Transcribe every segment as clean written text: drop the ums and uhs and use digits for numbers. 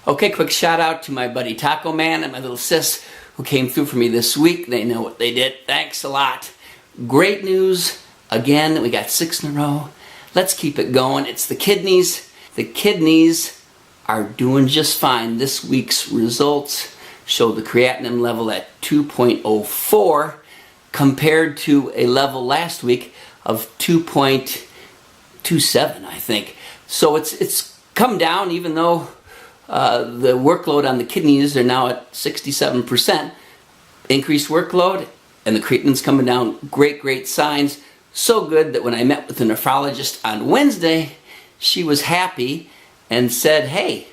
Okay, quick shout out to my buddy Taco Man and my little sis who came through for me this week. They know what they did. Thanks a lot. Great news. Again, we got 6 in a row. Let's keep it going. It's the kidneys. The kidneys are doing just fine. This week's results show the creatinine level at 2.04 compared to a level last week of 2.27, I think. So it's come down, even though the workload on the kidneys are now at 67%. Increased workload, and the creatinine's coming down. Great signs. So good that when I met with the nephrologist on Wednesday, she was happy and said, hey,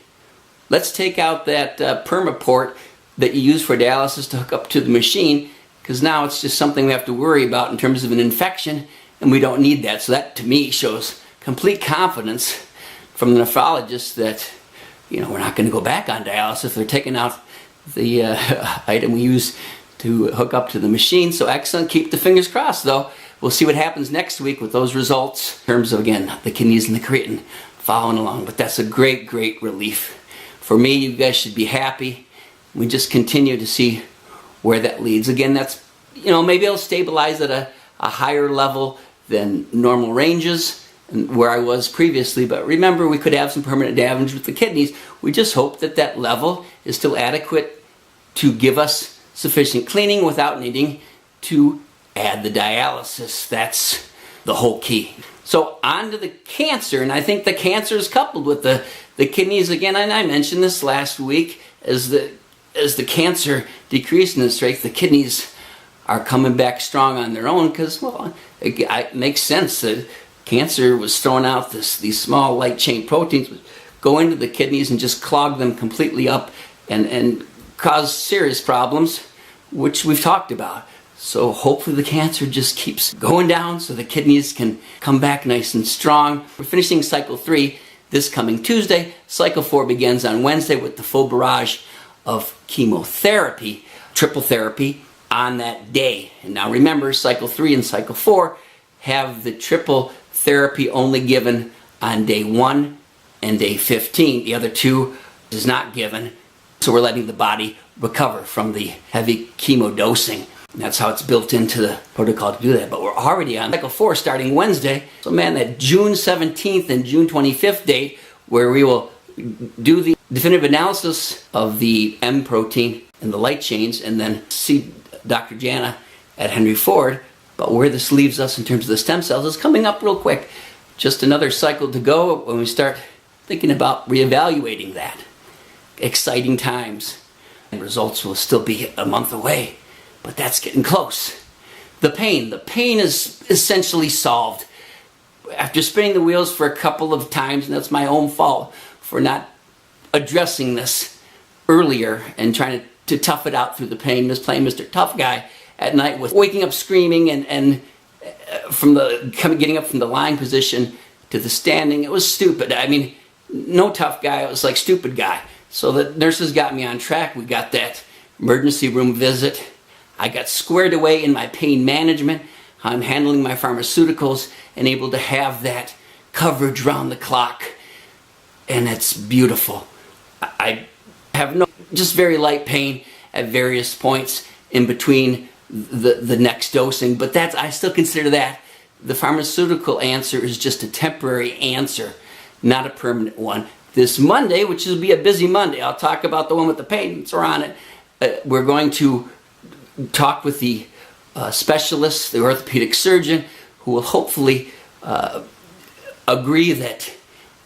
let's take out that permaport that you use for dialysis to hook up to the machine, because now it's just something we have to worry about in terms of an infection, and we don't need that. So that, to me, shows complete confidence from the nephrologist that, you know, we're not going to go back on dialysis if they're taking out the item we use to hook up to the machine. So excellent. Keep the fingers crossed, though. We'll see what happens next week with those results in terms of, again, the kidneys and the creatinine following along. But that's a great relief. For me, you guys should be happy. We just continue to see where that leads. Again, that's, you know, maybe it'll stabilize at a higher level than normal ranges and where I was previously. But remember, we could have some permanent damage with the kidneys. We just hope that that level is still adequate to give us sufficient cleaning without needing to add the dialysis. That's the whole key. So on to the cancer, and I think the cancer is coupled with the kidneys again, and I mentioned this last week, as the cancer decreases in strength, the kidneys are coming back strong on their own because, well, it makes sense that cancer was throwing out these small light chain proteins, go into the kidneys and just clog them completely up and cause serious problems, which we've talked about. So hopefully the cancer just keeps going down so the kidneys can come back nice and strong. We're finishing cycle 3 this coming Tuesday. Cycle 4 begins on Wednesday with the full barrage of chemotherapy, triple therapy on that day. And now remember, cycle 3 and cycle 4 have the triple therapy only given on day 1 and day 15. The other 2 is not given. So we're letting the body recover from the heavy chemo dosing. And that's how it's built into the protocol to do that. But we're already on cycle 4 starting Wednesday. So man, that June 17th and June 25th date where we will do the definitive analysis of the M protein and the light chains and then see Dr. Jana at Henry Ford. But where this leaves us in terms of the stem cells is coming up real quick. Just another cycle to go when we start thinking about reevaluating that. Exciting times. And results will still be a month away, but that's getting close. The pain is essentially solved. After spinning the wheels for a couple of times, and that's my own fault for not addressing this earlier and trying to tough it out through the pain, playing Mr. Tough Guy at night with waking up screaming and getting up from the lying position to the standing. It was stupid. I mean, no tough guy. It was like stupid guy. So the nurses got me on track. We got that emergency room visit. I got squared away in my pain management. I'm handling my pharmaceuticals and able to have that coverage round the clock. And it's beautiful. I have just very light pain at various points in between the next dosing, but I still consider that the pharmaceutical answer is just a temporary answer, not a permanent one. This Monday, which will be a busy Monday, I'll talk about the one with the pains are on it. We're going to talk with the specialist, the orthopedic surgeon, who will hopefully agree that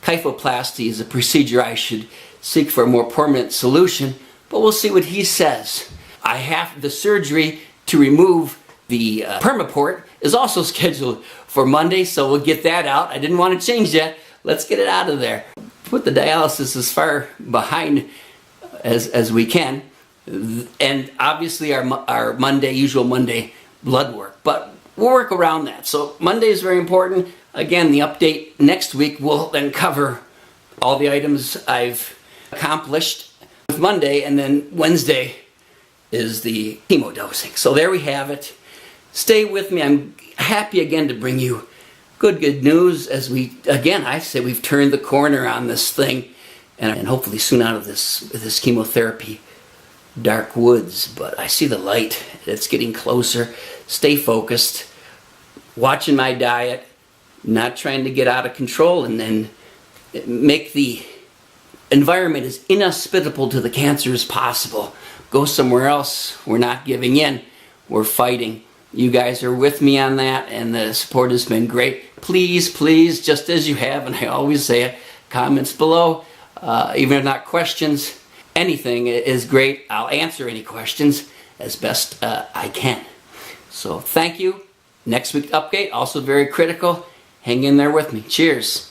KYPHOPLASTY is a procedure I should seek for a more permanent solution, but we'll see what he says. I have the surgery to remove the permaport is also scheduled for Monday, so we'll get that out. I didn't want to change that. Let's get it out of there. Put the dialysis as far behind as we can, and obviously our usual Monday blood work, but we'll work around that. So Monday is very important. Again, the update next week will then cover all the items I've accomplished with Monday, and then Wednesday is the chemo dosing. So there we have it. Stay with me. I'm happy again to bring you good news as I say we've turned the corner on this thing, and hopefully soon out of this chemotherapy dark woods. But I see the light. It's getting closer. Stay focused. Watching my diet. Not trying to get out of control and then make the environment as inhospitable to the cancer as possible. Go somewhere else. We're not giving in. We're fighting. You guys are with me on that, and the support has been great. Please, please, just as you have, and I always say it, comments below, even if not questions, anything is great. I'll answer any questions as best I can. So thank you. Next week's update, also very critical. Hang in there with me. Cheers.